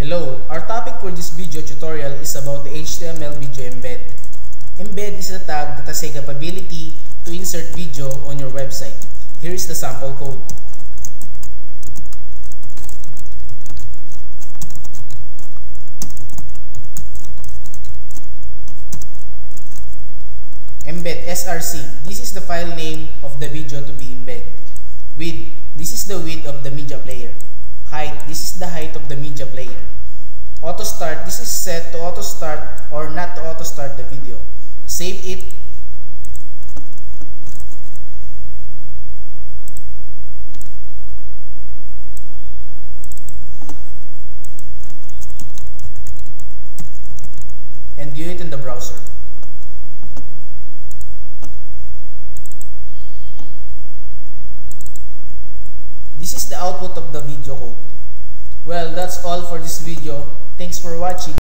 Hello, our topic for this video tutorial is about the HTML video embed. Embed is a tag that has a capability to insert video on your website. Here is the sample code. Embed src. This is the file name of the video to be embedded. Width. This is the width of the media player. Height. This is the height of the media player. Auto start. This is set to auto start or not to auto start the video. Save it. And view it in the browser. This is the output of the video code. Well, that's all for this video. Thanks for watching.